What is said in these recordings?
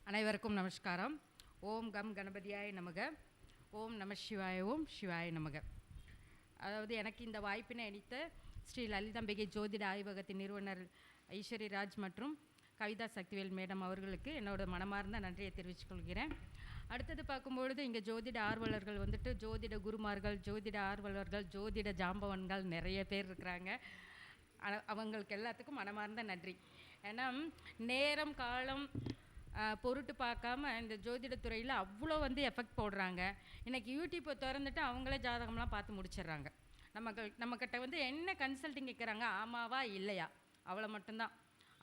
அனைவருக்கும் நமஸ்காரம். ஓம் கம் கணபதியாய நமக. ஓம் நம சிவாய. ஓம் சிவாய நமக. அதாவது எனக்கு இந்த வாய்ப்பினை அளித்த ஸ்ரீ லலிதாம்பிகை ஜோதிட ஆய்வகத்தின் நிறுவனர் ஐஸ்வரி ராஜ் மற்றும் கவிதா சக்திவேல் மேடம் அவர்களுக்கு என்னோட மனமார்ந்த நன்றியை தெரிவித்துக் கொள்கிறேன். அடுத்தது பார்க்கும்பொழுது இங்கே ஜோதிட ஆர்வலர்கள் வந்துட்டு ஜோதிட குருமார்கள், ஜோதிட ஆர்வலர்கள், ஜோதிட ஜாம்பவன்கள் நிறைய பேர் இருக்கிறாங்க. அவங்களுக்கு எல்லாத்துக்கும் மனமார்ந்த நன்றி. ஏன்னா நேரம் காலம் பொருட்டு பார்க்காம இந்த ஜோதிடத்துறையில் அவ்வளோ எஃபெக்ட் போடுறாங்க. இன்றைக்கி யூடியூப்பை திறந்துட்டு அவங்களே ஜாதகம்லாம் பார்த்து முடிச்சிடுறாங்க. நம்மக்கிட்ட என்ன கன்சல்ட்டிங் கேட்குறாங்க, ஆமாவா இல்லையா, அவ்வளோ மட்டும்தான்,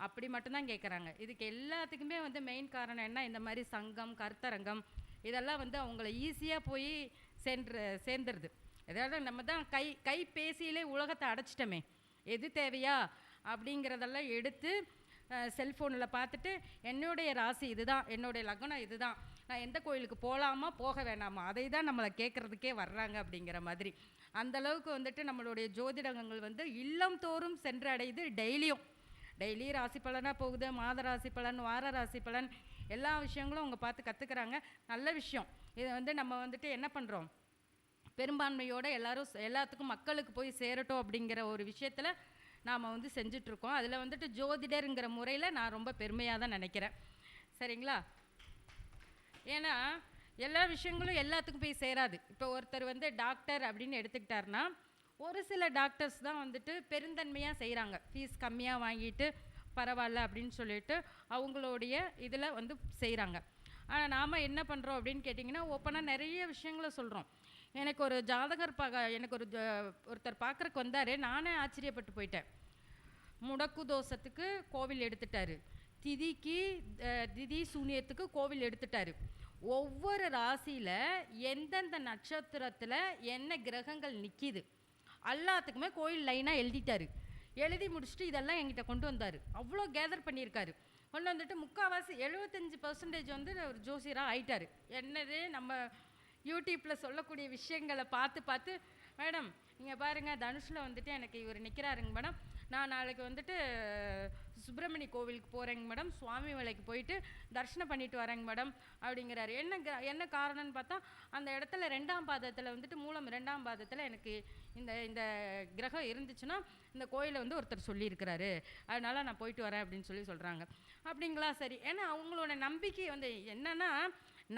அப்படி மட்டும்தான் கேட்குறாங்க. இதுக்கு எல்லாத்துக்குமே மெயின் காரணம் என்ன, இந்த மாதிரி சங்கம் கருத்தரங்கம் இதெல்லாம் அவங்கள ஈஸியாக போய் சேர்ந்துருது. அதாவது நம்ம தான் கைபேசியிலே உலகத்தை அடைச்சிட்டோமே, எது தேவையா அப்படிங்கிறதெல்லாம் எடுத்து செல்ஃபோனில் பார்த்துட்டு என்னுடைய ராசி இதுதான், என்னுடைய லக்னம் இதுதான், நான் எந்த கோயிலுக்கு போகலாமா போக வேணாமா, அதை தான் நம்மளை கேட்குறதுக்கே வர்றாங்க அப்படிங்கிற மாதிரி. அந்தளவுக்கு நம்மளுடைய ஜோதிடங்கள் இல்லம் தோறும் சென்று அடையுது. டெய்லி ராசி பலனாக போகுது. மாத ராசி பலன், வார ராசி பலன், எல்லா விஷயங்களும் அவங்க பார்த்து கற்றுக்குறாங்க. நல்ல விஷயம். இதை நம்ம என்ன பண்ணுறோம், பெரும்பான்மையோடு எல்லாத்துக்கும் மக்களுக்கு போய் சேரட்டும் அப்படிங்கிற ஒரு விஷயத்தில் நாம் செஞ்சிட்ருக்கோம். அதில் ஜோதிடருங்கிற முறையில் நான் ரொம்ப பெருமையாக தான் நினைக்கிறேன். சரிங்களா? ஏன்னா எல்லா விஷயங்களும் எல்லாத்துக்கும் போய் சேராது. இப்போ ஒருத்தர் டாக்டர் அப்படின்னு எடுத்துக்கிட்டாருன்னா, ஒரு சில டாக்டர்ஸ் தான் பெருந்தன்மையாக செய்கிறாங்க. ஃபீஸ் கம்மியாக வாங்கிட்டு பரவாயில்ல அப்படின்னு சொல்லிட்டு அவங்களுடைய இதில் செய்கிறாங்க. ஆனால் நாம் என்ன பண்ணுறோம் அப்படின்னு கேட்டிங்கன்னா, ஓப்பனாக நிறைய விஷயங்களை சொல்கிறோம். எனக்கு ஒரு ஜாதகர் எனக்கு ஒருத்தர் பார்க்குறக்கு வந்தார். நானே ஆச்சரியப்பட்டு போயிட்டேன். முடக்கு தோஷத்துக்கு கோவில் எடுத்துட்டாரு, திதி சூனியத்துக்கு கோவில் எடுத்துட்டாரு. ஒவ்வொரு ராசியில் எந்தெந்த நட்சத்திரத்தில் என்ன கிரகங்கள் நிற்கிது எல்லாத்துக்குமே கோயில் லைனாக எழுதிட்டாரு. எழுதி முடிச்சுட்டு இதெல்லாம் என்கிட்ட கொண்டு வந்தார். அவ்வளோ கேதர் பண்ணியிருக்காரு. கொண்டு வந்துட்டு முக்கால்வாசி 75% ஒரு ஜோசியராக ஆயிட்டார். என்னது நம்ம யூடியூப்பில் சொல்லக்கூடிய விஷயங்களை பார்த்து மேடம் நீங்கள் பாருங்கள், தனுஷில் எனக்கு இவர் நிற்கிறாருங்க மேடம், நான் நாளைக்கு சுப்பிரமணிய கோவிலுக்கு போகிறேங்க மேடம், சுவாமி மலைக்கு போயிட்டு தரிசனம் பண்ணிட்டு வரேங்க மேடம் அப்படிங்கிறாரு. என்ன காரணம்னு பார்த்தா, அந்த இடத்துல 2ஆம் பாதத்தில் மூலம் 2ஆம் பாதத்தில் எனக்கு இந்த கிரகம் இருந்துச்சுன்னா இந்த கோயிலை ஒருத்தர் சொல்லியிருக்கிறாரு, அதனால் நான் போயிட்டு வரேன் அப்படின்னு சொல்கிறாங்க. அப்படிங்களா, சரி. ஏன்னா அவங்களோட நம்பிக்கை என்னென்னா,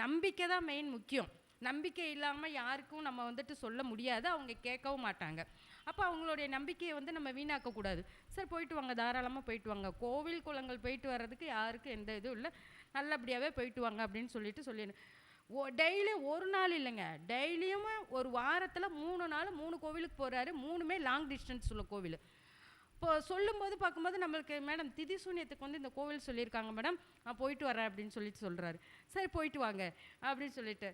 நம்பிக்கை தான் மெயின் முக்கியம். நம்பிக்கை இல்லாமல் யாருக்கும் நம்ம சொல்ல முடியாது, அவங்க கேட்கவும் மாட்டாங்க. அப்போ அவங்களுடைய நம்பிக்கையை நம்ம வீணாக்கக்கூடாது. சார் போயிட்டு வாங்க, தாராளமாக போயிட்டு வாங்க, கோவில் குளங்கள் போயிட்டு வர்றதுக்கு யாருக்கும் எந்த இதுவும் இல்லை, நல்லபடியாகவே போயிட்டு வாங்க அப்படின்னு சொல்லிடணும். டெய்லி ஒரு நாள் இல்லைங்க, டெய்லியும் ஒரு வாரத்தில் 3 நாள் 3 கோவிலுக்கு போகிறாரு. 3மே லாங் டிஸ்டன்ஸ் உள்ள கோவில். இப்போ சொல்லும்போது பார்க்கும்போது நம்மளுக்கு, மேடம் திதி சூன்யத்துக்கு இந்த கோவில் சொல்லியிருக்காங்க மேடம், நான் போயிட்டு வரேன் அப்படின்னு சொல்கிறாரு. சரி போயிட்டு வாங்க அப்படின்னு சொல்லிட்டு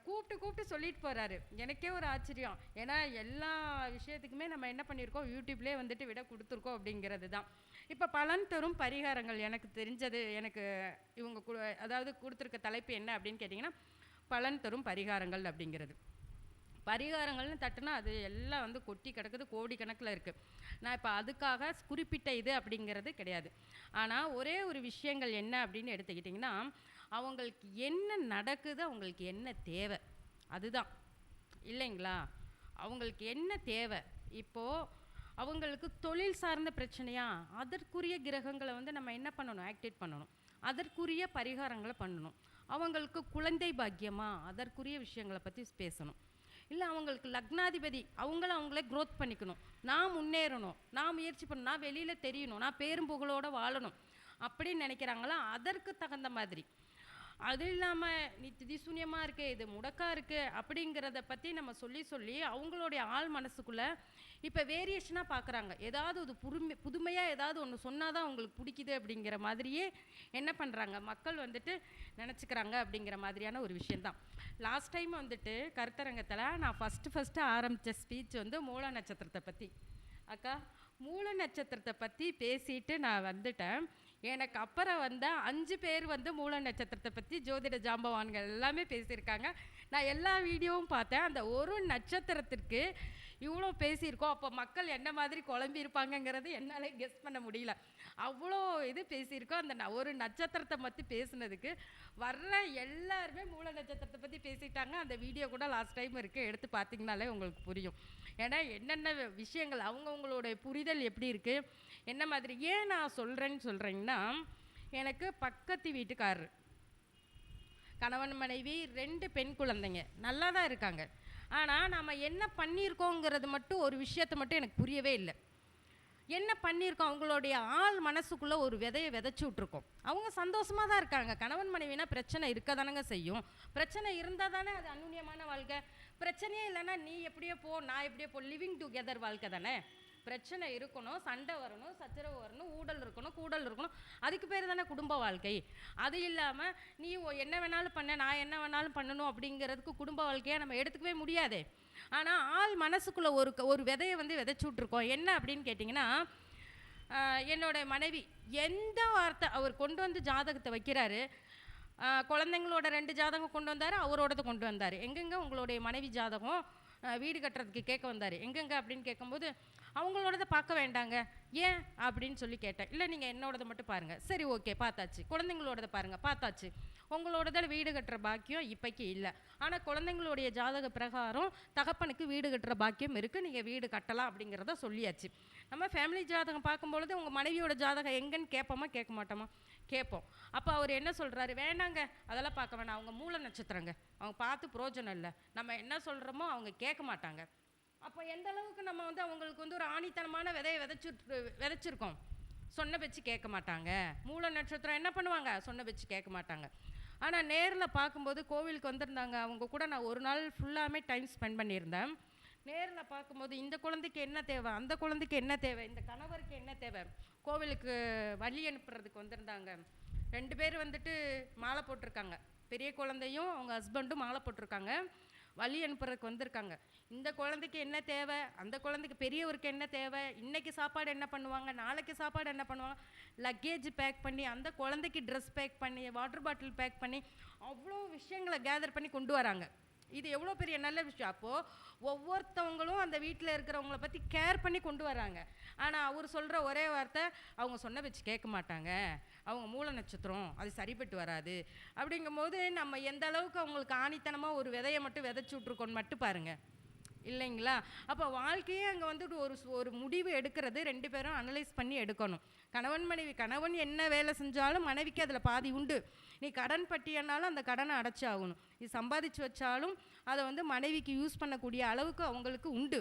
கூப்பிட்டு சொல்லிட்டு போகிறாரு. எனக்கே ஒரு ஆச்சரியம். ஏன்னா எல்லா விஷயத்துக்குமே நம்ம என்ன பண்ணியிருக்கோம், யூடியூப்லேயே விட கொடுத்துருக்கோம் அப்படிங்கிறது தான். இப்போ பலன் தரும் பரிகாரங்கள் எனக்கு தெரிஞ்சது, எனக்கு இவங்க அதாவது கொடுத்துருக்க தலைப்பு என்ன அப்படின்னு கேட்டிங்கன்னா, பலன் தரும் பரிகாரங்கள் அப்படிங்கிறது. பரிகாரங்கள்னு தட்டுனா அது எல்லாம் கொட்டி கிடக்குது, கோடி கணக்கில் இருக்குது. நான் இப்போ அதுக்காக குறிப்பிட்ட இது அப்படிங்கிறது கிடையாது. ஆனால் ஒரே ஒரு விஷயங்கள் என்ன அப்படின்னு எடுத்துக்கிட்டிங்கன்னா, அவங்களுக்கு என்ன நடக்குது, அவங்களுக்கு என்ன தேவை, அதுதான் இல்லைங்களா? அவங்களுக்கு என்ன தேவை, இப்போது அவங்களுக்கு தொழில் சார்ந்த பிரச்சனையா, அதற்குரிய கிரகங்களை நம்ம என்ன பண்ணணும், ஆக்டிவேட் பண்ணணும், அதற்குரிய பரிகாரங்களை பண்ணணும். அவங்களுக்கு குழந்தை பாக்கியமா, அதற்குரிய விஷயங்களை பற்றி பேசணும். இல்லை அவங்களுக்கு லக்னாதிபதி, அவங்களே க்ரோத் பண்ணிக்கணும், நான் முன்னேறணும், நான் முயற்சி பண்ணணும், நான் வெளியில் தெரியணும், நான் பேரும் புகழோடு வாழணும் அப்படின்னு நினைக்கிறாங்களா, அதற்கு தகுந்த மாதிரி. அது இல்லாமல் நீ திதிசூன்யமாக இருக்குது, இது முடக்காக இருக்குது அப்படிங்கிறத பற்றி நம்ம சொல்லி அவங்களுடைய ஆள் மனசுக்குள்ளே இப்போ வேரியேஷனாக பார்க்குறாங்க. ஏதாவது ஒரு புதுமையாக ஏதாவது ஒன்று சொன்னால் தான் அவங்களுக்கு பிடிக்குது அப்படிங்கிற மாதிரியே என்ன பண்ணுறாங்க, மக்கள் நினச்சிக்கிறாங்க அப்படிங்கிற மாதிரியான ஒரு விஷயந்தான். லாஸ்ட் டைம் கருத்தரங்கத்தில் நான் ஃபஸ்ட்டு ஆரம்பித்த ஸ்பீச் மூல நட்சத்திரத்தை பற்றி. அக்கா, மூல நட்சத்திரத்தை பற்றி பேசிட்டு நான் வந்துட்டேன். எனக்கு அப்புறம் 5 பேர் மூல நட்சத்திரத்தை பற்றி ஜோதிட ஜாம்பவான்கள் எல்லாமே பேசியிருக்காங்க. நான் எல்லா வீடியோவும் பார்த்தேன். அந்த ஒரு நட்சத்திரத்திற்கு இவ்வளோ பேசியிருக்கோம். அப்போ மக்கள் என்ன மாதிரி குழம்பி இருப்பாங்கங்கிறது என்னாலே கெஸ் பண்ண முடியல. அவ்வளோ இது பேசியிருக்கோம். அந்த ஒரு நட்சத்திரத்தை பற்றி பேசுனதுக்கு வர்ற எல்லாருமே மூல நட்சத்திரத்தை பற்றி பேசிட்டாங்க. அந்த வீடியோ கூட லாஸ்ட் டைம் இருக்குது, எடுத்து பார்த்தீங்கனாலே உங்களுக்கு புரியும். ஏன்னா என்னென்ன விஷயங்கள் அவங்கவுங்களுடைய புரிதல் எப்படி இருக்குது, என்ன மாதிரி. ஏன் நான் சொல்கிறேங்கன்னா, எனக்கு பக்கத்து வீட்டுக்காரரு கணவன் மனைவி 2 பெண் குழந்தைங்க நல்லா தான் இருக்காங்க. ஆனால் நம்ம என்ன பண்ணியிருக்கோங்கிறது மட்டும் ஒரு விஷயத்தை மட்டும் எனக்கு புரியவே இல்லை. என்ன பண்ணியிருக்கோம், அவங்களுடைய ஆள் மனசுக்குள்ளே ஒரு விதையை விதைச்சி விட்ருக்கோம். அவங்க சந்தோஷமாக தான் இருக்காங்க. கணவன் மனைவினா பிரச்சனை இருக்க தானங்க செய்யும். பிரச்சனை இருந்தால் தானே அது அந்யுன்யமான வாழ்க்கை. பிரச்சனையே இல்லைன்னா நீ எப்படியோ போ, நான் எப்படியோ போ, லிவிங் டுகெதர் வாழ்க்கை தானே. பிரச்சனை இருக்கணும், சண்டை வரணும், சச்சரவு வரணும், ஊடல் இருக்கணும், கூடல் இருக்கணும். அதுக்கு பேர் தானே குடும்ப வாழ்க்கை. அது இல்லாமல் நீ என்ன வேணாலும் பண்ண, நான் என்ன வேணாலும் பண்ணணும் அப்படிங்கிறதுக்கு குடும்ப வாழ்க்கையாக நம்ம எடுத்துக்கவே முடியாதே. ஆனால் ஆள் மனசுக்குள்ளே ஒரு விதையை வந்து விதைச்சி விட்ருக்கோம். என்ன அப்படின்னு கேட்டிங்கன்னா, என்னோட மனைவி எந்த வார்த்தை அவர் கொண்டு வந்து ஜாதகத்தை வைக்கிறாரு, குழந்தைங்களோட 2 ஜாதகம் கொண்டு வந்தார், அவரோடது கொண்டு வந்தார். எங்கெங்க உங்களுடைய மனைவி ஜாதகம் வீடு கட்டுறதுக்கு கேட்க வந்தார், எங்கெங்க அப்படின்னு கேட்கும்போது அவங்களோடதை பார்க்க வேண்டாங்க ஏன் அப்படின்னு சொல்லி கேட்டேன். இல்லை நீங்கள் என்னோடதை மட்டும் பாருங்கள். சரி ஓகே பார்த்தாச்சு. குழந்தைங்களோடதை பாருங்கள், பார்த்தாச்சு. உங்களோடதில் வீடு கட்டுற பாக்கியம் இப்போக்கி இல்லை. ஆனால் குழந்தைங்களுடைய ஜாதக பிரகாரம் தகப்பனுக்கு வீடு கட்டுற பாக்கியம் இருக்குது, நீங்கள் வீடு கட்டலாம் அப்படிங்கிறத சொல்லியாச்சு. நம்ம ஃபேமிலி ஜாதகம் பார்க்கும்பொழுது உங்கள் மனைவியோட ஜாதகம் எங்கன்னு கேட்போமா கேட்க மாட்டோமா? கேட்போம். அப்போ அவர் என்ன சொல்கிறாரு, வேண்டாங்க அதெல்லாம் பார்க்க வேணாம், அவங்க மூல நட்சத்திரங்க, அவங்க பார்த்து பிரயோஜனம் இல்லை, நம்ம என்ன சொல்கிறோமோ அவங்க கேட்க மாட்டாங்க. அப்போ எந்த அளவுக்கு நம்ம வந்து அவங்களுக்கு வந்து ஒரு ஆணித்தனமான விதையை விதைச்சிருக்கோம். சொன்ன வச்சு கேட்க மாட்டாங்க. மூல நட்சத்திரம் என்ன பண்ணுவாங்க, சொன்ன வச்சு கேட்க மாட்டாங்க. ஆனால் நேரில் பார்க்கும்போது கோவிலுக்கு வந்திருந்தாங்க, அவங்க கூட நான் ஒரு நாள் ஃபுல்லாமே டைம் ஸ்பெண்ட் பண்ணியிருந்தேன். நேரில் பார்க்கும்போது இந்த குழந்தைக்கு என்ன தேவை, அந்த குழந்தைக்கு என்ன தேவை, இந்த கணவருக்கு என்ன தேவை, கோவிலுக்கு வழி அனுப்புறதுக்கு வந்திருந்தாங்க. 2 பேர் வந்துட்டு மாலை போட்டிருக்காங்க. பெரிய குழந்தையும் அவங்க ஹஸ்பண்டும் மாலை போட்டிருக்காங்க, வழி அனுப்புறதுக்கு வந்திருக்காங்க. இந்த குழந்தைக்கு என்ன தேவை, அந்த குழந்தைக்கு பெரியவருக்கு என்ன தேவை, இன்றைக்கி சாப்பாடு என்ன பண்ணுவாங்க, நாளைக்கு சாப்பாடு என்ன பண்ணுவாங்க, லக்கேஜ் பேக் பண்ணி, அந்த குழந்தைக்கு ட்ரெஸ் பேக் பண்ணி, வாட்டர் பாட்டில் பேக் பண்ணி, அவ்வளோ விஷயங்களை கேதர் பண்ணி கொண்டு வராங்க. இது எவ்வளோ பெரிய நல்ல விஷயம். அப்போது ஒவ்வொருத்தவங்களும் அந்த வீட்டில் இருக்கிறவங்கள பற்றி கேர் பண்ணி கொண்டு வராங்க. ஆனால் அவர் சொல்கிற ஒரே வார்த்தை, அவங்க சொன்ன வச்சு கேட்க மாட்டாங்க, அவங்க மூல நட்சத்திரம், அது சரிப்பட்டு வராது. அப்படிங்கும்போது நம்ம எந்த அளவுக்கு அவங்களுக்கு ஆணித்தனமாக ஒரு விதையை மட்டும் விதைச்சி விட்ருக்கோன்னு மட்டும் பாருங்கள், இல்லைங்களா? அப்போ வாழ்க்கையே அங்கே வந்துட்டு ஒரு முடிவு எடுக்கிறது 2 பேரும் அனலைஸ் பண்ணி எடுக்கணும். கணவன் மனைவி, கணவன் என்ன வேலை செஞ்சாலும் மனைவிக்கு அதில் பாதி உண்டு. நீ கடன் பட்டியனாலும் அந்த கடனை அடைச்சி ஆகணும். நீ சம்பாதிச்சு வச்சாலும் அதை வந்து மனைவிக்கு யூஸ் பண்ணக்கூடிய அளவுக்கு அவங்களுக்கு உண்டு,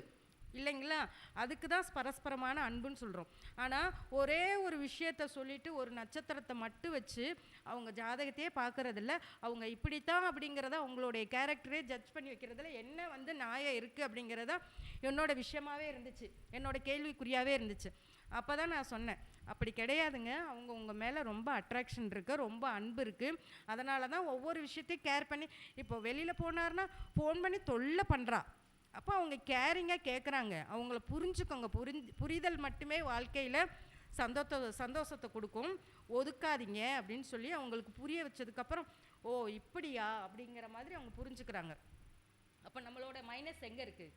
இல்லைங்களா? அதுக்கு தான் பரஸ்பரமான அன்புன்னு சொல்கிறோம். ஆனால் ஒரே ஒரு விஷயத்தை சொல்லிவிட்டு ஒரு நட்சத்திரத்தை மட்டும் வச்சு அவங்க ஜாதகத்தையே பார்க்குறதில்ல. அவங்க இப்படித்தான் அப்படிங்கிறத அவங்களுடைய கேரக்டரே ஜட்ஜ் பண்ணி வைக்கிறதுல என்ன வந்து நியாயம் இருக்குது அப்படிங்கிறத என்னோட விஷயமாகவே இருந்துச்சு, என்னோட கேள்விக்குறியாகவே இருந்துச்சு. அப்போ தான் நான் சொன்னேன், அப்படி கிடையாதுங்க, அவங்க உங்கள் மேலே ரொம்ப அட்ராக்ஷன் இருக்குது, ரொம்ப அன்பு இருக்குது. அதனால தான் ஒவ்வொரு விஷயத்தையும் கேர் பண்ணி, இப்போ வெளியில் போனார்னா ஃபோன் பண்ணி தொல்லை பண்ணுறா. அப்போ அவங்க கேரிங்காக கேட்குறாங்க. அவங்கள புரிஞ்சுக்கோங்க. புரிதல் மட்டுமே வாழ்க்கையில் சந்தோஷத்தை கொடுக்கும். ஒதுக்காதீங்க அப்படின்னு சொல்லி அவங்களுக்கு புரிய வச்சதுக்கப்புறம், ஓ இப்படியா அப்படிங்கிற மாதிரி அவங்க புரிஞ்சுக்கிறாங்க. அப்போ நம்மளோட மைனஸ் எங்கே இருக்குது,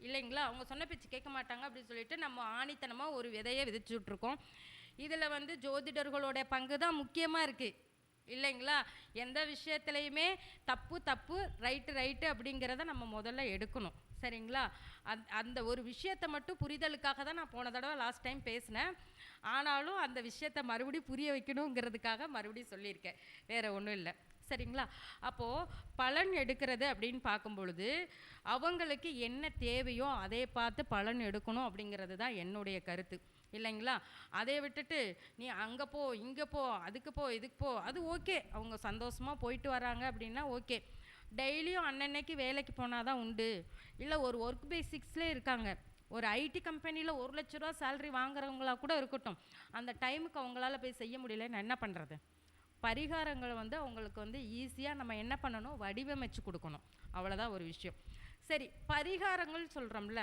இல்லைங்களா? அவங்க சொன்ன பேச்சு கேட்க மாட்டாங்க அப்படின்னு சொல்லிட்டு நம்ம ஆணித்தனமாக ஒரு விதையை விதைச்சுட்ருக்கோம். இதில் வந்து ஜோதிடர்களோட பங்கு தான் முக்கியமாக இருக்குது, இல்லைங்களா? எந்த விஷயத்துலையுமே தப்பு ரைட்டு அப்படிங்கிறத நம்ம முதல்ல எடுக்கணும், சரிங்களா? அந்த ஒரு விஷயத்தை மட்டும் புரிதலுக்காக தான் நான் போன தடவை லாஸ்ட் டைம் பேசினேன். ஆனாலும் அந்த விஷயத்தை மறுபடியும் புரிய வைக்கணுங்கிறதுக்காக மறுபடியும் சொல்லியிருக்கேன், வேறு ஒன்றும் இல்லை, சரிங்களா? அப்போது பலன் எடுக்கிறது அப்படின்னு பார்க்கும் பொழுது அவங்களுக்கு என்ன தேவையோ அதை பார்த்து பலன் எடுக்கணும் அப்படிங்கிறது தான் என்னுடைய கருத்து, இல்லைங்களா? அதை விட்டுட்டு நீ அங்கே போ, இங்கே போ, அதுக்கு போ, இதுக்கு போ, அது ஓகே, அவங்க சந்தோஷமாக போயிட்டு வராங்க அப்படின்னா ஓகே. டெய்லியும் அன்னன்னைக்கு வேலைக்கு போனால் தான் உண்டு. இல்லை ஒரு ஒர்க் பேசிக்ஸ்லேயே இருக்காங்க, ஒரு ஐடி கம்பெனியில் 1 லட்ச ரூபா சேலரி வாங்குறவங்களா கூட இருக்கட்டும், அந்த டைமுக்கு அவங்களால போய் செய்ய முடியல, நான் என்ன பண்ணுறது? பரிகாரங்களை வந்து அவங்களுக்கு வந்து ஈஸியாக நம்ம என்ன பண்ணணும், வடிவமைச்சு கொடுக்கணும், அவ்வளோதான் ஒரு விஷயம். சரி, பரிகாரங்கள் சொல்கிறோம்ல,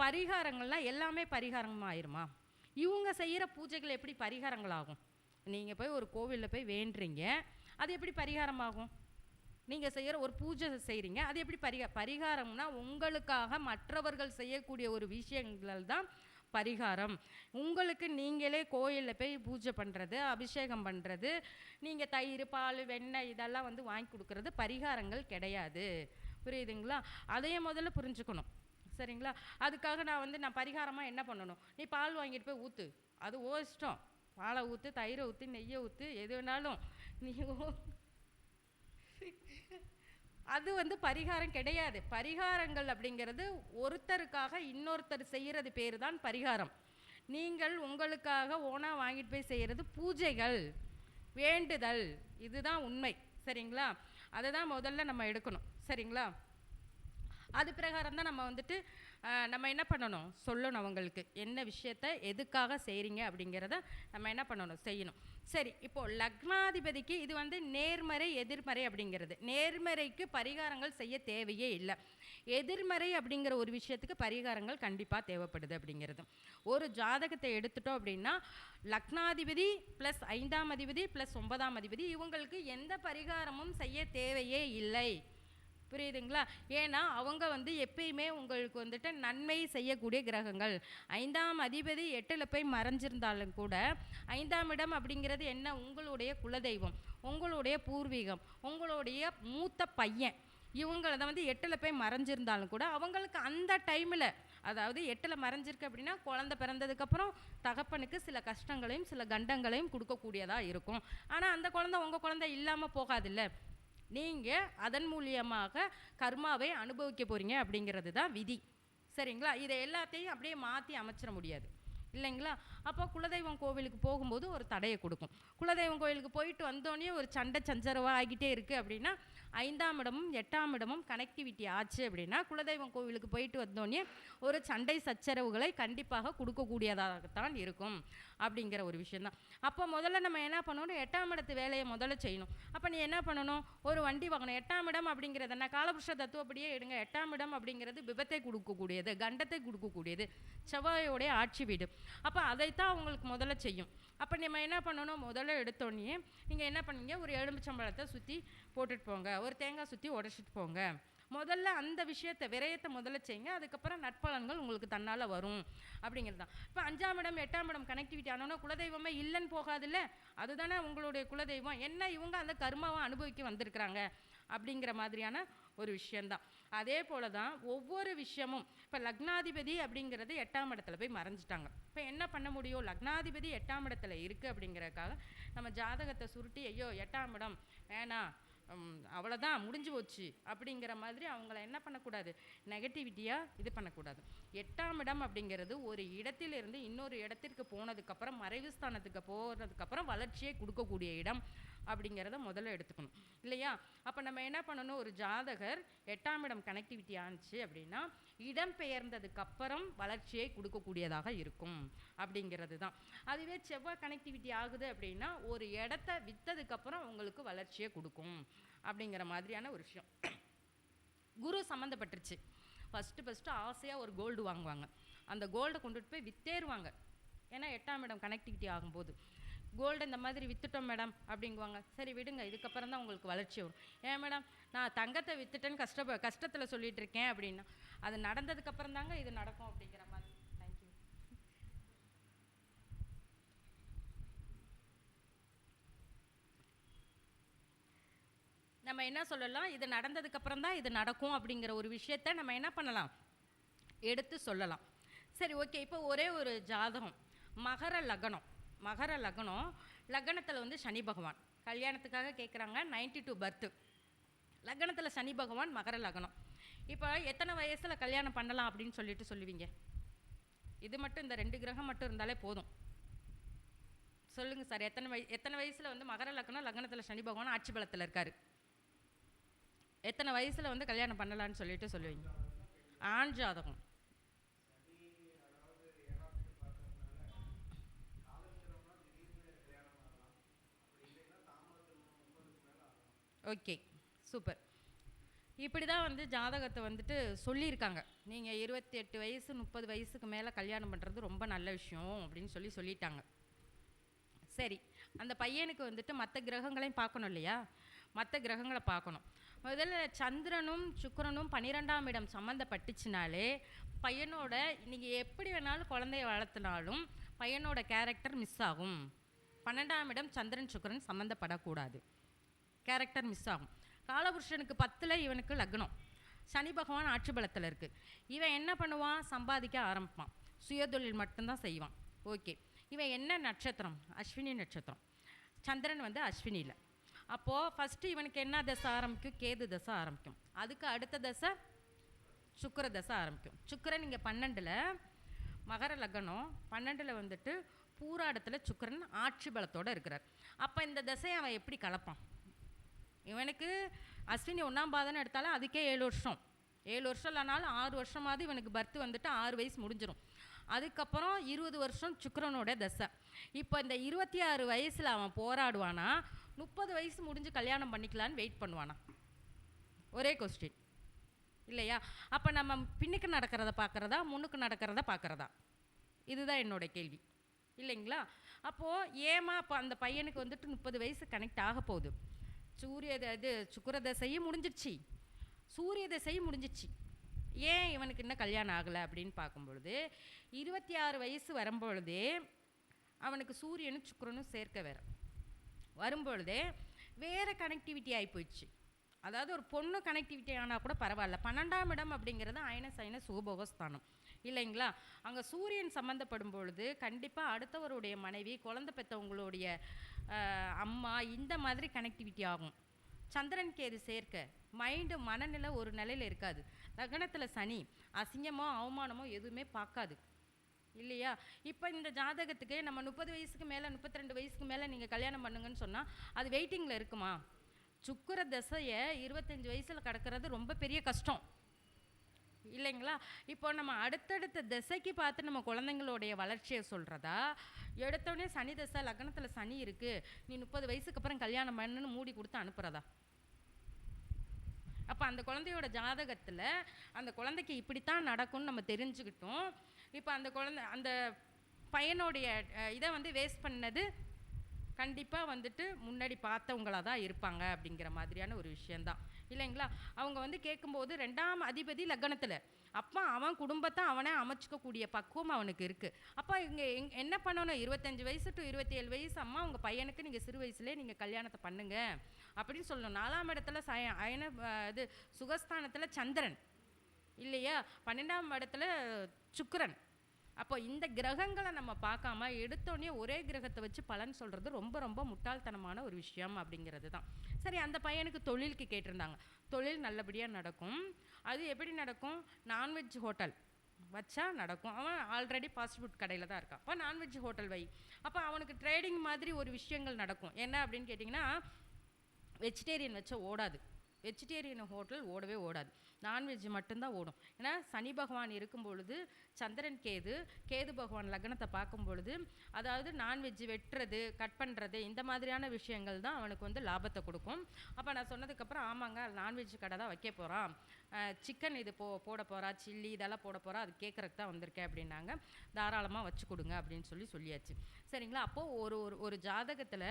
பரிகாரங்கள்லாம் எல்லாமே பரிகாரமாக ஆயிருமா? இவங்க செய்கிற பூஜைகள் எப்படி பரிகாரங்கள் ஆகும்? நீங்கள் போய் ஒரு கோவிலில் போய் வேண்டுறீங்க, அது எப்படி பரிகாரமாகும்? நீங்கள் செய்கிற ஒரு பூஜை செய்கிறீங்க, அது எப்படி பரிகாரம்னா உங்களுக்காக மற்றவர்கள் செய்யக்கூடிய ஒரு விஷயங்கள் தான் பரிகாரம். உங்களுக்கு நீங்களே கோயிலில் போய் பூஜை பண்ணுறது, அபிஷேகம் பண்ணுறது, நீங்கள் தயிர் பால் வெண்ணெய் இதெல்லாம் வந்து வாங்கி கொடுக்கறது பரிகாரங்கள் கிடையாது. புரியுதுங்களா? அதையே முதல்ல புரிஞ்சுக்கணும். சரிங்களா? அதுக்காக நான் பரிகாரமாக என்ன பண்ணணும், நீ பால் வாங்கிட்டு போய் ஊற்று, அது ஓ இஷ்டம். பாலை ஊற்று, தயிரை ஊற்று, நெய்யை ஊற்று, எது வேணாலும் நீ அது வந்து பரிகாரம் கிடையாது. பரிகாரங்கள் அப்படிங்கிறது ஒருத்தருக்காக இன்னொருத்தர் செய்கிறது பேர் தான் பரிகாரம். நீங்கள் உங்களுக்காக ஓனா வாங்கிட்டு போய் செய்கிறது பூஜைகள், வேண்டுதல், இதுதான் உண்மை. சரிங்களா? அதை தான் முதல்ல நம்ம எடுக்கணும். சரிங்களா? அது பிரகாரம் தான் நம்ம வந்துட்டு நம்ம என்ன பண்ணணும், சொல்லணும் அவங்களுக்கு என்ன விஷயத்த எதுக்காக செய்கிறீங்க அப்படிங்கிறத நம்ம என்ன பண்ணணும், செய்யணும். சரி, இப்போது லக்னாதிபதிக்கு இது வந்து நேர்மறை எதிர்மறை அப்படிங்கிறது. நேர்மறைக்கு பரிகாரங்கள் செய்ய தேவையே இல்லை. எதிர்மறை அப்படிங்கிற ஒரு விஷயத்துக்கு பரிகாரங்கள் கண்டிப்பாக தேவைப்படுது அப்படிங்கிறது. ஒரு ஜாதகத்தை எடுத்துட்டோம் அப்படின்னா லக்னாதிபதி ப்ளஸ் 5ஆம் அதிபதி ப்ளஸ் 9ஆம் அதிபதி இவங்களுக்கு எந்த பரிகாரமும் செய்ய தேவையே இல்லை. புரியுதுங்களா? ஏன்னா அவங்க வந்து எப்பயுமே உங்களுக்கு வந்துட்டு நன்மை செய்யக்கூடிய கிரகங்கள். 5ஆம் அதிபதி 8ல் போய் மறைஞ்சிருந்தாலும் கூட 5ஆம் இடம் அப்படிங்கிறது என்ன, உங்களுடைய குலதெய்வம், உங்களுடைய பூர்வீகம், உங்களுடைய மூத்த பையன், இவங்கள தான் வந்து 8ல் போய் மறைஞ்சிருந்தாலும் கூட அவங்களுக்கு அந்த டைமில், அதாவது 8ல் மறைஞ்சிருக்கு அப்படின்னா குழந்தை பிறந்ததுக்கப்புறம் தகப்பனுக்கு சில கஷ்டங்களையும் சில கண்டங்களையும் கொடுக்கக்கூடியதாக இருக்கும். ஆனால் அந்த குழந்தை உங்கள் குழந்தை இல்லாமல் போகாதில்ல, நீங்கள் அதன் மூலியமாக கர்மாவை அனுபவிக்க போகிறீங்க அப்படிங்கிறது தான் விதி. சரிங்களா? இதை எல்லாத்தையும் அப்படியே மாற்றி அமைச்சிட முடியாது இல்லைங்களா? அப்போ குலதெய்வம் கோவிலுக்கு போகும்போது ஒரு தடையை கொடுக்கும். குலதெய்வம் கோவிலுக்கு போயிட்டு வந்தோடனே ஒரு சண்டை சஞ்சரவாக ஆகிட்டே இருக்குது அப்படின்னா 5ஆம் இடமும் 8ஆம் இடமும் கனெக்டிவிட்டி ஆச்சு அப்படின்னா குலதெய்வம் கோவிலுக்கு போயிட்டு வந்தோடனே ஒரு சண்டை சச்சரவுகளை கண்டிப்பாக கொடுக்கக்கூடியதாகத்தான் இருக்கும் அப்படிங்கிற ஒரு விஷயந்தான். அப்போ முதல்ல நம்ம என்ன பண்ணணும், 8ஆம் இடத்து வேலையை முதல்ல செய்யணும். அப்போ நீ என்ன பண்ணணும், ஒரு வண்டி வாங்கணும். 8ஆம் இடம் அப்படிங்கிறது என்ன, காலபுருஷ தத்துவப்படியே எடுங்க. 8ஆம் இடம் அப்படிங்கிறது விபத்தை கொடுக்கக்கூடியது, கண்டத்தை கொடுக்கக்கூடியது, செவ்வாயோடைய ஆட்சி வீடு. அப்போ அதைத்தான் உங்களுக்கு முதல்ல செய்யும். அப்போ நம்ம என்ன பண்ணணும், முதல்ல எடுத்தோடனே நீங்கள் என்ன பண்ணீங்க, ஒரு எலுமிச்சம்பழத்தை சுற்றி போட்டுட்டு போங்க, ஒரு தேங்காய் சுற்றி உடச்சிட்டு போங்க. முதல்ல அந்த விஷயத்தை விரயத்தை முதல்ல செய்யுங்க, அதுக்கப்புறம் நற்பலன்கள் உங்களுக்கு தன்னால் வரும் அப்படிங்கிறது தான். இப்போ 5ஆம் இடம் 8ஆம் இடம் கனெக்டிவிட்டி ஆனோன்னா குலதெய்வமே இல்லைன்னு போகாதில்ல, அதுதானே உங்களுடைய குலதெய்வம். என்ன இவங்க அந்த கர்மாவை அனுபவிக்க வந்திருக்கிறாங்க அப்படிங்கிற மாதிரியான ஒரு விஷயந்தான். அதே போல தான் ஒவ்வொரு விஷயமும். இப்போ லக்னாதிபதி அப்படிங்கிறது 8ஆம் இடத்துல போய் மறைஞ்சிட்டாங்க. இப்போ என்ன பண்ண முடியும், லக்னாதிபதி 8ஆம் இடத்துல இருக்குது அப்படிங்கிறதுக்காக நம்ம ஜாதகத்தை சுருட்டி ஐயோ 8ஆம் இடம் வேணாம், அவ்வளோதான் முடிஞ்சு போச்சு அப்படிங்கிற மாதிரி அவங்கள என்ன பண்ணக்கூடாது, நெகட்டிவிட்டியாக இது பண்ணக்கூடாது. 8ஆம் இடம் அப்படிங்கிறது ஒரு இடத்திலிருந்து இன்னொரு இடத்திற்கு போனதுக்கப்புறம், மறைவு ஸ்தானத்துக்கு போகிறதுக்கப்புறம் வளர்ச்சியை கொடுக்கக்கூடிய இடம் அப்படிங்கிறத முதல்ல எடுத்துக்கணும் இல்லையா? அப்போ நம்ம என்ன பண்ணணும், ஒரு ஜாதகர் 8ஆம் இடம் கனெக்டிவிட்டி ஆனிச்சு அப்படின்னா இடம் பெயர்ந்ததுக்கப்புறம் வளர்ச்சியை கொடுக்கக்கூடியதாக இருக்கும் அப்படிங்கிறது தான். அதுவே செவ்வாய் கனெக்டிவிட்டி ஆகுது அப்படின்னா ஒரு இடத்த விற்றதுக்கப்புறம் உங்களுக்கு வளர்ச்சியை கொடுக்கும் அப்படிங்கிற மாதிரியான ஒரு விஷயம். குரு சம்மந்தப்பட்டுருச்சு. ஃபஸ்ட்டு ஆசையாக ஒரு கோல்டு வாங்குவாங்க, அந்த கோல்டை கொண்டுட்டு போய் விற்றேருவாங்க. ஏன்னா 8ஆம் இடம் கனெக்டிவிட்டி ஆகும்போது கோல்டு இந்த மாதிரி விற்றுட்டோம் மேடம் அப்படிங்குவாங்க. சரி விடுங்க, இதுக்கப்புறம் தான் உங்களுக்கு வளர்ச்சி வரும். ஏன் மேடம் நான் தங்கத்தை விற்றுட்டேன்னு கஷ்டத்தில் சொல்லிட்டு இருக்கேன் அப்படின்னா அது நடந்ததுக்கப்புறம் தாங்க இது நடக்கும் அப்படிங்கிற மாதிரி. தேங்க்யூ. நம்ம என்ன சொல்லலாம், இது நடந்ததுக்கப்புறம் தான் இது நடக்கும் அப்படிங்கிற ஒரு விஷயத்த நம்ம என்ன பண்ணலாம், எடுத்து சொல்லலாம். சரி ஓகே. இப்போ ஒரே ஒரு ஜாதகம், மகர லக்னம். மகர லக்னம், லக்னத்தில் வந்து சனி பகவான், கல்யாணத்துக்காக கேட்குறாங்க, 92 பர்த்து, லக்னத்தில் சனி பகவான், மகர லக்னம். இப்போ எத்தனை வயசில் கல்யாணம் பண்ணலாம் அப்படின்னு சொல்லுவீங்க? இது மட்டும் இந்த 2 கிரகம் மட்டும் இருந்தாலே போதும். சொல்லுங்கள் சார், எத்தனை வயசில் வந்து மகர லக்னம், லக்னத்தில் சனி பகவான் ஆட்சி பலத்தில் இருக்கார், எத்தனை வயசில் வந்து கல்யாணம் பண்ணலான்னு சொல்லுவீங்க? ஆண் ஜாதகம். Okay, super. இப்படி தான் வந்து ஜாதகத்தை வந்துட்டு சொல்லியிருக்காங்க. நீங்கள் 28 வயசு 30 வயசுக்கு மேலே கல்யாணம் பண்ணுறது ரொம்ப நல்ல விஷயம் அப்படின்னு சொல்லிட்டாங்க. சரி, அந்த பையனுக்கு வந்துட்டு மற்ற கிரகங்களையும் பார்க்கணும் இல்லையா? மற்ற கிரகங்களை பார்க்கணும். முதல்ல சந்திரனும் சுக்கிரனும் 12ஆம் இடம் சம்மந்தப்பட்டுச்சுனாலே பையனோட நீங்கள் எப்படி வேணாலும் குழந்தைய வளர்த்தினாலும் பையனோட கேரக்டர் மிஸ் ஆகும். 12ஆம் இடம் சந்திரன் சுக்கிரன் சம்மந்தப்படக்கூடாது, கேரக்டர் மிஸ் ஆகும். காலபுருஷனுக்கு 10ல் இவனுக்கு லக்னம், சனி பகவான் ஆட்சி பலத்தில் இருக்குது. இவன் என்ன பண்ணுவான்? சம்பாதிக்க ஆரம்பிப்பான், சுயதொழில் மட்டும்தான் செய்வான். ஓகே, இவன் என்ன நட்சத்திரம்? அஸ்வினி நட்சத்திரம். சந்திரன் வந்து அஸ்வினியில். அப்போது ஃபஸ்ட்டு இவனுக்கு என்ன தசை ஆரம்பிக்கும்? கேது தசை ஆரம்பிக்கும். அதுக்கு அடுத்த தசை சுக்கிர தசை ஆரம்பிக்கும். சுக்கிரன் இங்கே 12ல் மகர லக்னம், 12ல் வந்துட்டு பூராடத்தில் சுக்கிரன் ஆட்சி பலத்தோடு இருக்கிறார். அப்போ இந்த தசையை அவன் எப்படி கலப்பான்? இவனுக்கு அஸ்வினி 1ஆம் பாதம்னு எடுத்தாலும் அதுக்கே 7 வருஷம், 7 வருஷம் இல்லைனாலும் 6 வருஷமாவது இவனுக்கு பர்த் வந்துட்டு 6 வயசு முடிஞ்சிடும். அதுக்கப்புறம் 20 வருஷம் சுக்கிரனோட தசை. இப்போ இந்த 26 வயசில் அவன் போராடுவானா, 30 வயசு முடிஞ்சு கல்யாணம் பண்ணிக்கலான்னு வெயிட் பண்ணுவானா? ஒரே கொஸ்டின் இல்லையா? அப்போ நம்ம பின்னுக்கு நடக்கிறத பார்க்குறதா, முன்னுக்கு நடக்கிறத பார்க்குறதா? இதுதான் என்னோட கேள்வி இல்லைங்களா? அப்போது ஏமா அப்போ அந்த பையனுக்கு வந்துட்டு 30 வயசு கனெக்ட் ஆக போகுது. இது சுக்கிர தசையும் முடிஞ்சிடுச்சு, சூரிய தசையும் முடிஞ்சிடுச்சு. ஏன் இவனுக்கு இன்னும் கல்யாணம் ஆகலை அப்படின்னு பார்க்கும்பொழுது 26 வயசு வரும்பொழுதே அவனுக்கு சூரியனும் சுக்கிரனும் சேர்க்க வரும்பொழுதே வேறு கனெக்டிவிட்டி ஆகி போயிடுச்சு. அதாவது ஒரு பொண்ணு கனெக்டிவிட்டி ஆனால் கூட பரவாயில்ல. 12ஆம் இடம் அப்படிங்கிறது அயன சயன சுகபோகஸ்தானம் இல்லைங்களா? அங்கே சூரியன் சம்மந்தப்படும் பொழுது கண்டிப்பாக அடுத்தவருடைய மனைவி, குழந்தை பெற்றவங்களுடைய அம்மா, இந்த மாதிரி கனெக்டிவிட்டி ஆகும். சந்திரன் கேது சேர்க்க மைண்டு மனநிலை ஒரு நிலையில் இருக்காது. லக்னத்தில் சனி அசிங்கமோ அவமானமோ எதுவுமே பார்க்காது இல்லையா? இப்போ இந்த ஜாதகத்துக்கு நம்ம 30 வயசுக்கு மேலே 32 வயசுக்கு மேலே நீங்கள் கல்யாணம் பண்ணுங்கன்னு சொன்னால் அது வெயிட்டிங்கில் இருக்குமா? சுக்கிர தசையை 25 வயசில் கடக்கிறது ரொம்ப பெரிய கஷ்டம் இல்லைங்களா? இப்போ நம்ம அடுத்தடுத்த திசைக்கு பார்த்து நம்ம குழந்தைங்களுடைய வளர்ச்சியை சொல்கிறதா, எடுத்தோடனே சனி தசை லக்னத்தில் சனி இருக்குது நீ 30 வயசுக்கு அப்புறம் கல்யாணம் பண்ணுன்னு மூடி கொடுத்து அனுப்புகிறதா? அப்போ அந்த குழந்தையோட ஜாதகத்தில் அந்த குழந்தைக்கு இப்படித்தான் நடக்கும்னு நம்ம தெரிஞ்சுக்கிட்டோம். இப்போ அந்த பையனுடைய இதை வந்து வேஸ்ட் பண்ணது கண்டிப்பாக வந்துட்டு முன்னாடி பார்த்தவங்களாக தான் இருப்பாங்க அப்படிங்கிற மாதிரியான ஒரு விஷயந்தான் இல்லைங்களா? அவங்க வந்து கேட்கும்போது 2ஆம் அதிபதி லக்னத்தில், அப்போ அவன் குடும்பத்தை அவனே அமைச்சிக்கக்கூடிய பக்குவம் அவனுக்கு இருக்குது. அப்போ இங்கே என்ன பண்ணணும்? 25 வயசு டு 27 வயசு அம்மா உங்கள் பையனுக்கு நீங்கள் சிறு வயசுலேயே நீங்கள் கல்யாணத்தை பண்ணுங்க அப்படின்னு சொல்லணும். 4ஆம் இடத்துல அயன இது சுகஸ்தானத்தில் சந்திரன் இல்லையா? 12ஆம் இடத்துல சுக்கிரன். அப்போ இந்த கிரகங்களை நம்ம பார்க்காம எடுத்தோடனே ஒரே கிரகத்தை வச்சு பலன் சொல்கிறது ரொம்ப ரொம்ப முட்டாள்தனமான ஒரு விஷயம் அப்படிங்கிறது தான். சரி, அந்த பையனுக்கு தொழிலுக்கு கேட்டிருந்தாங்க. தொழில் நல்லபடியாக நடக்கும். அது எப்படி நடக்கும்? நான்வெஜ் ஹோட்டல் வச்சா நடக்கும். அவன் ஆல்ரெடி ஃபாஸ்ட் ஃபுட் கடையில் தான் இருக்கான். அப்போ நான்வெஜ் ஹோட்டல் வை. அப்போ அவனுக்கு ட்ரேடிங் மாதிரி ஒரு விஷயங்கள் நடக்கும். என்ன அப்படின்னு கேட்டிங்கன்னா, வெஜிடேரியன் வச்சா ஓடாது, வெஜிடேரியன் ஹோட்டல் ஓடவே ஓடாது, நான்வெஜ் மட்டும்தான் ஓடும். ஏன்னா சனி பகவான் இருக்கும் பொழுது சந்திரன் கேது பகவான் லக்னத்தை பார்க்கும் பொழுது அதாவது நான்வெஜ் வெட்டுறது, கட் பண்ணுறது, இந்த மாதிரியான விஷயங்கள் தான் அவனுக்கு வந்து லாபத்தை கொடுக்கும். அப்போ நான் சொன்னதுக்கப்புறம் ஆமாங்க நான்வெஜ் கடை தான் வைக்க போகிறான், சிக்கன் இது போட போகிறா, சில்லி இதெல்லாம் போட போகிறா, அது கேட்குறக்கு தான் வந்திருக்கேன் அப்படின்னாங்க. தாராளமாக வச்சு கொடுங்க அப்படின்னு சொல்லியாச்சு சரிங்களா? அப்போது ஒரு ஜாதகத்தில்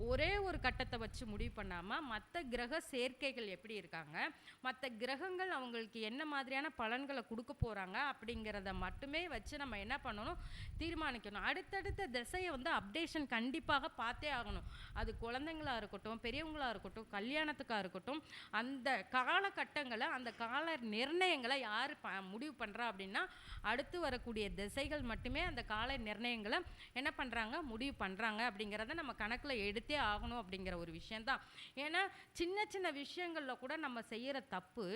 ஒரே ஒரு கட்டத்தை வச்சு முடிவு பண்ணாமல் மற்ற கிரக சேர்க்கைகள் எப்படி இருக்காங்க, மற்ற கிரகங்கள் அவங்களுக்கு என்ன மாதிரியான பலன்களை கொடுக்க போகிறாங்க அப்படிங்கிறத மட்டுமே வச்சு நம்ம என்ன பண்ணணும்? தீர்மானிக்கணும். அடுத்தடுத்த திசையை வந்து அப்டேஷன் கண்டிப்பாக பார்த்தே ஆகணும். அது குழந்தைங்களாக இருக்கட்டும், பெரியவங்களாக இருக்கட்டும், கல்யாணத்துக்காக இருக்கட்டும், அந்த காலகட்டங்களை, அந்த கால நிர்ணயங்களை யார் முடிவு பண்ணுறா அப்படின்னா அடுத்து வரக்கூடிய திசைகள் மட்டுமே அந்த கால நிர்ணயங்களை என்ன பண்ணுறாங்க? முடிவு பண்ணுறாங்க அப்படிங்கிறத நம்ம கணக்கில் எடுத்தே ஆகணும் அப்படிங்கிற ஒரு விஷயந்தான். ஏன்னா சின்ன சின்ன விஷயங்களில் கூட நம்ம செய்கிற தப்பு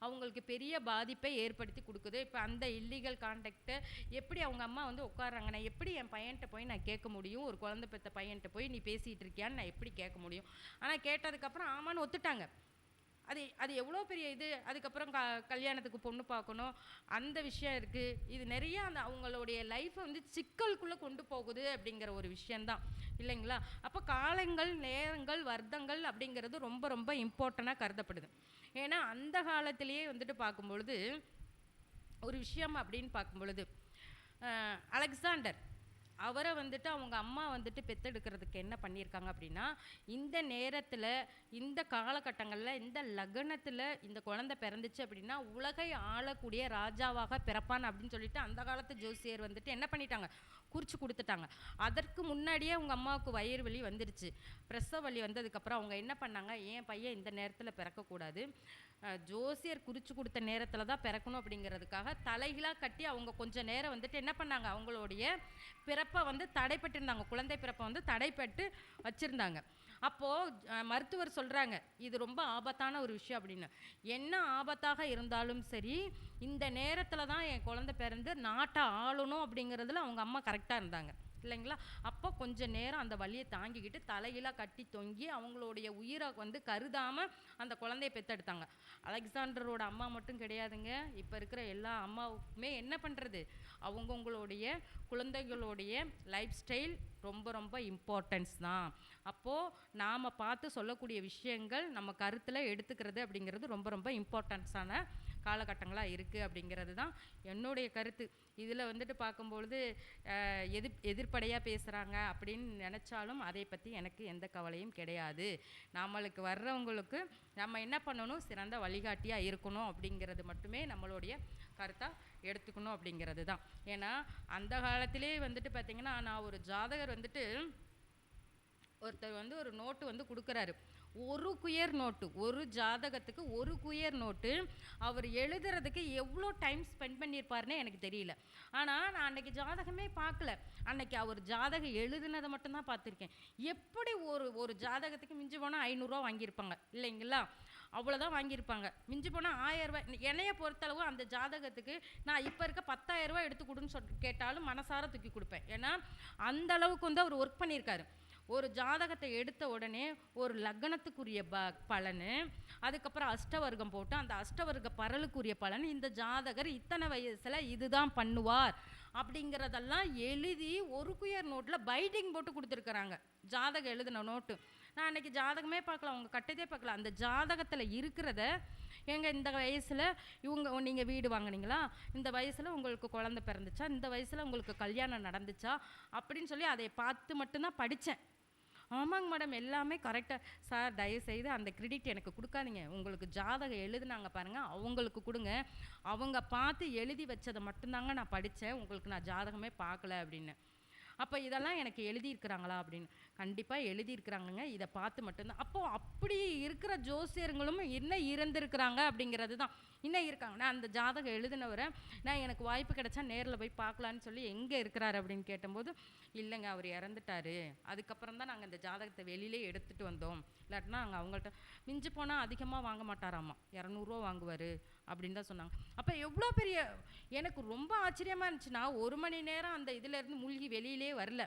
அவங்களுக்கு பெரிய பாதிப்பை ஏற்படுத்தி கொடுக்குது. இப்போ அந்த இல்லீகல் கான்டாக்டை எப்படி அவங்க அம்மா வந்து உட்காராங்க, நான் எப்படி என் பையன்கிட்ட போய் நான் கேட்க முடியும்? ஒரு குழந்தை பெற்ற பையன்கிட்ட போய் நீ பேசிகிட்டு இருக்கியான்னு நான் எப்படி கேட்க முடியும்? ஆனால் கேட்டதுக்கப்புறம் ஆமான்னு ஒத்துட்டாங்க. அது எவ்வளோ பெரிய இது. அதுக்கப்புறம் கல்யாணத்துக்கு பொண்ணு பார்க்கணும், அந்த விஷயம் இருக்குது. இது நிறைய அந்த அவங்களுடைய லைஃப்பை வந்து சிக்கலுக்குள்ளே கொண்டு போகுது அப்படிங்கிற ஒரு விஷயந்தான் இல்லைங்களா? அப்போ காலங்கள், நேரங்கள், வருடங்கள் அப்படிங்கிறது ரொம்ப ரொம்ப இம்பார்ட்டண்ட்டாக கருதப்படுது. ஏன்னா அந்த காலத்திலேயே வந்துட்டு பார்க்கும்பொழுது ஒரு விஷயம் அப்படின்னு பார்க்கும்பொழுது அலெக்சாண்டர் அவரை வந்துட்டு அவங்க அம்மா வந்துட்டு பெத்தெடுக்கிறதுக்கு என்ன பண்ணியிருக்காங்க அப்படின்னா, இந்த நேரத்தில் இந்த காலகட்டங்களில் இந்த லக்னத்தில் இந்த குழந்தை பிறந்துச்சு அப்படின்னா உலகை ஆளக்கூடிய ராஜாவாக பிறப்பான் அப்படின்னு சொல்லிட்டு அந்த காலத்து ஜோசியர் வந்துட்டு என்ன பண்ணிட்டாங்க, குறித்து கொடுத்துட்டாங்க. அதற்கு முன்னாடியே அவங்க அம்மாவுக்கு வயிறு வலி வந்துருச்சு. பிரசவ வலி வந்ததுக்கப்புறம் அவங்க என்ன பண்ணாங்க, என் பையன் இந்த நேரத்தில் பிறக்கக்கூடாது, ஜோசியர் குறித்து கொடுத்த நேரத்தில் தான் பிறக்கணும் அப்படிங்கிறதுக்காக தலைகளாக கட்டி அவங்க கொஞ்சம் நேரம் வந்துட்டு என்ன பண்ணாங்க, அவங்களுடைய பிறப்பை வந்து தடைப்பட்டிருந்தாங்க, குழந்தை பிறப்பை வந்து தடைப்பட்டு வச்சுருந்தாங்க. அப்போது மருத்துவர் சொல்கிறாங்க இது ரொம்ப ஆபத்தான ஒரு விஷயம் அப்படின்னு. என்ன ஆபத்தாக இருந்தாலும் சரி இந்த நேரத்தில் தான் என் குழந்தை பிறந்து நாட்டை ஆளணும் அப்படிங்கிறதுல அவங்க அம்மா கரெக்டாக இருந்தாங்க இல்லைங்களா. அப்போ கொஞ்சம் நேரம் அந்த வலியை தாங்கிக்கிட்டு தலையிலாம் கட்டி தொங்கி அவங்களுடைய உயிரை வந்து கருதாமல் அந்த குழந்தைய பெற்றெடுத்தாங்க. அலெக்சாண்டரோட அம்மா மட்டும் கிடையாதுங்க, இப்போ இருக்கிற எல்லா அம்மாவுக்குமே என்ன பண்ணுறது, அவங்கவுங்களுடைய குழந்தைகளுடைய லைஃப் ஸ்டைல் ரொம்ப ரொம்ப இம்பார்ட்டன்ஸ் தான். அப்போது நாம் பார்த்து சொல்லக்கூடிய விஷயங்கள் நம்ம கருத்தில் எடுத்துக்கிறது அப்படிங்கிறது ரொம்ப ரொம்ப இம்பார்ட்டன்ஸான காலகட்டங்களாக இருக்குது அப்படிங்கிறது தான் என்னுடைய கருத்து. இதில் வந்துட்டு பார்க்கும்பொழுது எதிர்ப்படையாக பேசுகிறாங்க அப்படின்னு நினச்சாலும் அதை பற்றி எனக்கு எந்த கவலையும் கிடையாது. நம்மளுக்கு வர்றவங்களுக்கு நம்ம என்ன பண்ணணும், சிறந்த வழிகாட்டியாக இருக்கணும் அப்படிங்கிறது மட்டுமே நம்மளுடைய கருத்தாக எடுத்துக்கணும் அப்படிங்கிறது தான். ஏன்னா அந்த காலத்திலே வந்துட்டு பார்த்திங்கன்னா, நான் ஒரு ஜாதகர் வந்துட்டு ஒருத்தர் வந்து ஒரு நோட்டு வந்து கொடுக்குறாரு, ஒரு குயர் நோட்டு, ஒரு ஜாதகத்துக்கு ஒரு குயர் நோட்டு. அவர் எழுதுறதுக்கு எவ்வளோ டைம் ஸ்பெண்ட் பண்ணியிருப்பாருன்னே எனக்கு தெரியல. ஆனால் நான் அன்றைக்கி ஜாதகமே பார்க்கல, அன்னைக்கு அவர் ஜாதகம் எழுதுனதை மட்டும்தான் பார்த்துருக்கேன். எப்படி ஒரு ஜாதகத்துக்கு மிஞ்சி போனால் 500 வாங்கியிருப்பாங்க இல்லைங்களா, அவ்வளோதான் வாங்கியிருப்பாங்க. மிஞ்சி போனால் 1000 ரூபாய். என்னைய பொறுத்தளவு அந்த ஜாதகத்துக்கு நான் இப்போ இருக்க 10,000 ரூபாய் எடுத்து கொடுன்னு கேட்டாலும் மனசார தூக்கி கொடுப்பேன். ஏன்னா அந்த அளவுக்கு வந்து அவர் ஒர்க் பண்ணியிருக்காரு. ஒரு ஜாதகத்தை எடுத்த உடனே ஒரு லக்னத்துக்குரிய பலன், அதுக்கப்புறம் அஷ்டவர்க்கம் போட்டு அந்த அஷ்டவர்க்க பரலுக்குரிய பலன், இந்த ஜாதகர் இத்தனை வயசில் இதுதான் பண்ணுவார் அப்படிங்கிறதெல்லாம் எழுதி ஒரு குயர் நோட்டில் பைட்டிங் போட்டு கொடுத்துருக்குறாங்க. ஜாதகம் எழுதின நோட்டு. நான் அன்றைக்கி ஜாதகமே பார்க்கல, அவங்க கட்டதே பார்க்கல. அந்த ஜாதகத்தில் இருக்கிறத எங்கள் இந்த வயசில் நீங்கள் வீடு வாங்கினீங்களா, இந்த வயசில் உங்களுக்கு குழந்தை பிறந்துச்சா, இந்த வயசில் உங்களுக்கு கல்யாணம் நடந்துச்சா அப்படின்னு சொல்லி அதை பார்த்து மட்டும்தான் படித்தேன். ஆமாங்க மேடம், எல்லாமே கரெக்டாக. சார் தயவுசெய்து அந்த கிரெடிட் எனக்கு கொடுக்காதீங்க, உங்களுக்கு ஜாதகம் எழுதுனாங்க பாருங்கள் அவங்களுக்கு கொடுங்க, அவங்க பார்த்து எழுதி வச்சதை மட்டும்தாங்க நான் படித்தேன், உங்களுக்கு நான் ஜாதகமே பார்க்கல அப்படின்னு. அப்போ இதெல்லாம் எனக்கு எழுதியிருக்கிறாங்களா அப்படின்னு. கண்டிப்பாக எழுதியிருக்கிறாங்கங்க, இதை பார்த்து மட்டும்தான். அப்போது அப்படி இருக்கிற ஜோசியர்களும் இன்னும் இருந்திருக்கிறாங்க அப்படிங்கிறது தான். இன்னும் இருக்காங்க. நான் அந்த ஜாதகம் எழுதினவரை நான் எனக்கு வாய்ப்பு கிடைச்சா நேரில் போய் பார்க்கலான்னு சொல்லி எங்கே இருக்கிறாரு அப்படின்னு கேட்டபோது, இல்லைங்க அவர் இறந்துட்டார், அதுக்கப்புறம் தான் நாங்கள் இந்த ஜாதகத்தை வெளியிலே எடுத்துகிட்டு வந்தோம், இல்லாட்டினா நாங்கள் அவங்கள்ட்ட மிஞ்சி போனால் அதிகமாக வாங்க மாட்டாராம்மா, 200 வாங்குவார் அப்படின்னு தான் சொன்னாங்க. அப்போ எவ்வளோ பெரிய, எனக்கு ரொம்ப ஆச்சரியமாக இருந்துச்சுன்னா 1 மணி நேரம் அந்த இதிலேருந்து மூழ்கி வெளியிலே வரல.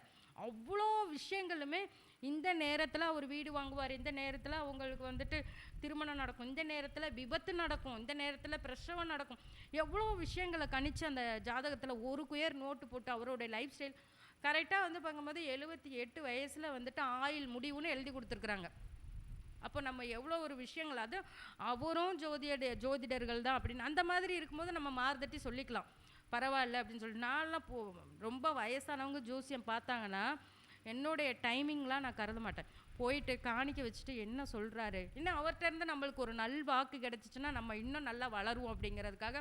அவ்வளோ விஷயங்களுமே இந்த நேரத்தில் அவர் வீடு வாங்குவார், இந்த நேரத்தில் அவங்களுக்கு வந்துட்டு திருமணம் நடக்கும், இந்த நேரத்தில் விபத்து நடக்கும், இந்த நேரத்தில் பிரசவம் நடக்கும், எவ்வளோ விஷயங்களை கணிச்சு அந்த ஜாதகத்தில் ஒரு குயர் நோட்டு போட்டு அவருடைய லைஃப் ஸ்டைல் கரெக்டாக வந்து பார்க்கும்போது 78 வயசில் வந்துட்டு ஆயில் முடிவுன்னு எழுதி கொடுத்துருக்குறாங்க. அப்போ நம்ம எவ்வளோ ஒரு விஷயங்கள், அது அவரும் ஜோதிடர்கள் தான் அப்படின்னு அந்த மாதிரி இருக்கும்போது நம்ம மாறுதட்டி சொல்லிக்கலாம், பரவாயில்ல அப்படின்னு சொல்லி. நான்லாம் ரொம்ப வயசானவங்க ஜோசியம் பார்த்தாங்கன்னா என்னுடைய டைமிங்லாம் நான் கருத மாட்டேன். போயிட்டு காணிக்க வச்சுட்டு என்ன சொல்கிறாரு, இன்னும் அவர்கிட்ட இருந்து நம்மளுக்கு ஒரு நல் வாக்கு கிடச்சிச்சின்னா நம்ம இன்னும் நல்லா வளருவோம் அப்படிங்கிறதுக்காக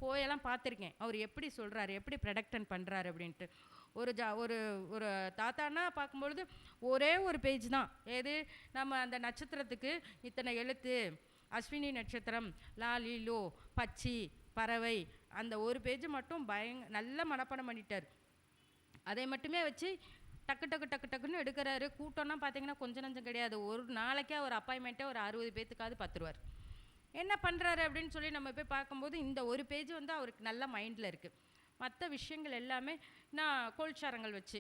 போயெல்லாம் பார்த்துருக்கேன், அவர் எப்படி சொல்கிறாரு, எப்படி ப்ரொடக்டன் பண்ணுறாரு அப்படின்ட்டு. ஒரு ஒரு தாத்தானா பார்க்கும்பொழுது ஒரே ஒரு பேஜ் தான், ஏது நம்ம அந்த நட்சத்திரத்துக்கு இத்தனை எழுத்து, அஸ்வினி நட்சத்திரம், லாலி லோ பச்சி பறவை, அந்த ஒரு பேஜ் மட்டும் நல்ல மனப்பாடம் பண்ணிட்டார். அதை மட்டுமே வச்சு டக்கு டக்கு டக்கு டக்குன்னு எடுக்கிறாரு. கூட்டம்னா பார்த்தீங்கன்னா கொஞ்சம் நஞ்சம் கிடையாது. ஒரு நாளைக்கே ஒரு அப்பாயின்மெண்ட்டே ஒரு 60 பேத்துக்காவது 10 ரூபார். என்ன பண்ணுறாரு அப்படின்னு சொல்லி நம்ம போய் பார்க்கும்போது இந்த ஒரு பேஜ் வந்து அவருக்கு நல்ல மைண்டில் இருக்குது. மற்ற விஷயங்கள் எல்லாமே நான் கோல்சாரங்கள் வச்சு,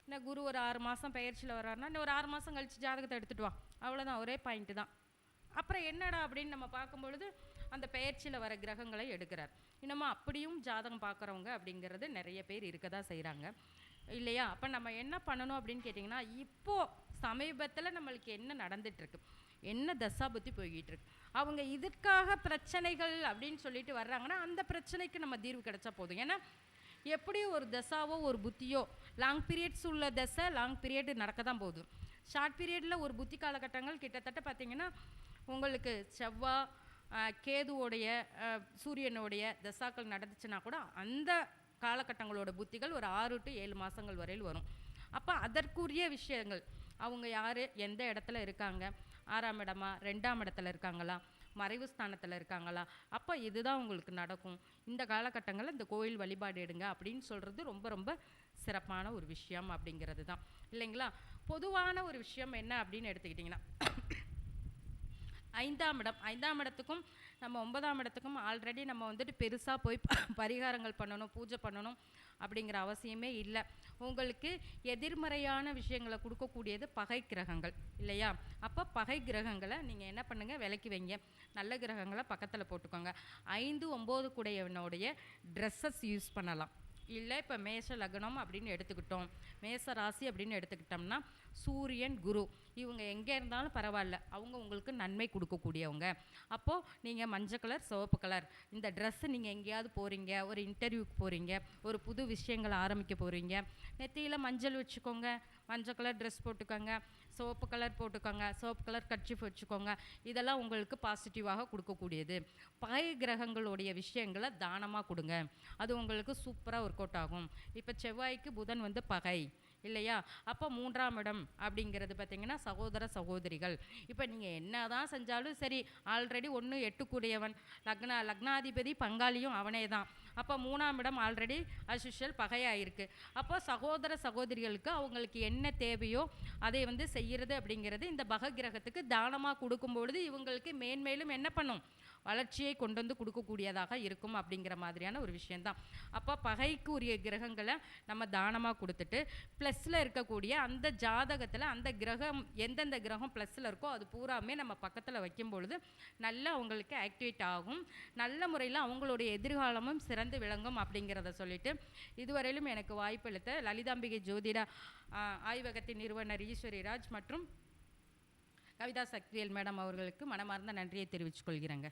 நான் குரு ஒரு 6 மாதம் பயிற்சியில் வர்றாருன்னா இன்னும் ஒரு 6 மாதம் கழித்து ஜாதகத்தை எடுத்துகிட்டு வா, அவ்வளோதான், ஒரே பாயிண்ட்டு தான். அப்புறம் என்னடா அப்படின்னு நம்ம பார்க்கும்பொழுது அந்த பயிற்சியில் வர கிரகங்களை எடுக்கிறார். இன்னமும் அப்படியும் ஜாதகம் பார்க்குறவங்க அப்படிங்கிறது நிறைய பேர் இருக்க தான் செய்கிறாங்க இல்லையா. அப்போ நம்ம என்ன பண்ணணும் அப்படின்னு கேட்டிங்கன்னா, இப்போது சமீபத்தில் நம்மளுக்கு என்ன நடந்துகிட்ருக்கு, என்ன தசாபுத்தி போய்கிட்டு இருக்கு, அவங்க இதுக்காக பிரச்சனைகள் அப்படின்னு சொல்லிட்டு வர்றாங்கன்னா அந்த பிரச்சனைக்கு நம்ம தீர்வு கிடைச்சா போதும். ஏன்னா எப்படி ஒரு தசாவோ ஒரு புத்தியோ லாங் பீரியட்ஸ் உள்ள தசை லாங் பீரியட் நடக்க தான் போகுது. ஷார்ட் பீரியடில் ஒரு புத்தி காலகட்டங்கள் கிட்டத்தட்ட பார்த்திங்கன்னா உங்களுக்கு செவ்வாய் கேதுவோடைய சூரியனுடைய தசாக்கள் நடந்துச்சுன்னா கூட அந்த காலகட்டங்களோட புத்திகள் ஒரு 6 to 7 மாதங்கள் வரையில் வரும். அப்போ அதற்குரிய விஷயங்கள் அவங்க யார், எந்த இடத்துல இருக்காங்க, 6ஆம் இடமா 2ஆம் இடத்துல இருக்காங்களா, மறைவு ஸ்தானத்தில் இருக்காங்களா, அப்போ இதுதான் உங்களுக்கு நடக்கும். இந்த காலகட்டங்களில் இந்த கோயில் வழிபாடு எடுங்க அப்படின்னு சொல்கிறது ரொம்ப ரொம்ப சிறப்பான ஒரு விஷயம் அப்படிங்கிறது தான் இல்லைங்களா. பொதுவான ஒரு விஷயம் என்ன அப்படின்னு எடுத்துக்கிட்டிங்கன்னா 5ஆம் இடத்துக்கும் நம்ம 9ஆம் இடத்துக்கும் ஆல்ரெடி நம்ம வந்துட்டு பெருசாக போய் பரிகாரங்கள் பண்ணணும், பூஜை பண்ணணும் அப்படிங்கிற அவசியமே இல்லை. உங்களுக்கு எதிர்மறையான விஷயங்களை கொடுக்கக்கூடியது பகை கிரகங்கள் இல்லையா. அப்போ பகை கிரகங்களை நீங்கள் என்ன பண்ணுங்கள், விலக்கி வைங்க. நல்ல கிரகங்களை பக்கத்தில் போட்டுக்கோங்க. 5, 9 கூடையவனுடைய ட்ரெஸ்ஸஸ் யூஸ் பண்ணலாம். இல்லை இப்போ மேஷ லக்னம் அப்படின்னு எடுத்துக்கிட்டோம், மேச ராசி அப்படின்னு எடுத்துக்கிட்டோம்னா சூரியன் குரு இவங்க எங்கே இருந்தாலும் பரவாயில்ல, அவங்க உங்களுக்கு நன்மை கொடுக்கக்கூடியவங்க. அப்போது நீங்கள் மஞ்சள் கலர் சிவப்பு கலர் இந்த ட்ரெஸ்ஸு நீங்கள் எங்கேயாவது போகிறீங்க, ஒரு இன்டர்வியூக்கு போகிறீங்க, ஒரு புது விஷயங்களை ஆரம்பிக்க போகிறீங்க, நெத்தியில் மஞ்சள் வச்சுக்கோங்க, மஞ்சள் கலர் ட்ரெஸ் போட்டுக்கோங்க, சிவப்பு கலர் போட்டுக்கோங்க, சிவப்பு கலர் கர்ச்சீஃப் வச்சுக்கோங்க. இதெல்லாம் உங்களுக்கு பாசிட்டிவாக கொடுக்கக்கூடியது. பகை கிரகங்களுடைய விஷயங்களை தானமாக கொடுங்க, அது உங்களுக்கு சூப்பராக ஒர்க் அவுட் ஆகும். இப்போ செவ்வாய்க்கு புதன் வந்து பகை இல்லையா. அப்போ 3ஆம் இடம் அப்படிங்கிறது பார்த்திங்கன்னா சகோதர சகோதரிகள். இப்போ நீங்கள் என்ன தான் செஞ்சாலும் சரி, ஆல்ரெடி 1 8 கூடியவன் லக்னாதிபதி பங்காளியும் அவனே தான். அப்போ 3ஆம் இடம் ஆல்ரெடி அஸ்யூஷுவல் பகையாக இருக்குது. அப்போ சகோதர சகோதரிகளுக்கு அவங்களுக்கு என்ன தேவையோ அதை வந்து செய்கிறது அப்படிங்கிறது இந்த பக கிரகத்துக்கு தானமாக கொடுக்கும்பொழுது இவங்களுக்கு மேன்மேலும் என்ன பண்ணும், வளர்ச்சியை கொண்டு வந்து கொடுக்கக்கூடியதாக இருக்கும் அப்படிங்கிற மாதிரியான ஒரு விஷயந்தான். அப்போ பகைக்கு உரிய கிரகங்களை நம்ம தானமாக கொடுத்துட்டு ப்ளஸில் இருக்கக்கூடிய அந்த ஜாதகத்தில் அந்த கிரகம் எந்தெந்த கிரகம் ப்ளஸில் இருக்கோ அது பூராமே நம்ம பக்கத்தில் வைக்கும் பொழுது நல்லா அவங்களுக்கு ஆக்டிவேட் ஆகும், நல்ல முறையில் அவங்களுடைய எதிர்காலமும் சிறந்து விளங்கும் அப்படிங்கிறத சொல்லிட்டு இதுவரையிலும் எனக்கு வாய்ப்பளித்த லலிதாம்பிகை ஜோதிட ஆய்வகத்தின் நிறுவனர் ஈஸ்வரிராஜ் மற்றும் கவிதா சக்திவேல் மேடம் அவர்களுக்கு மனமார்ந்த நன்றியை தெரிவித்துக் கொள்கிறேங்க.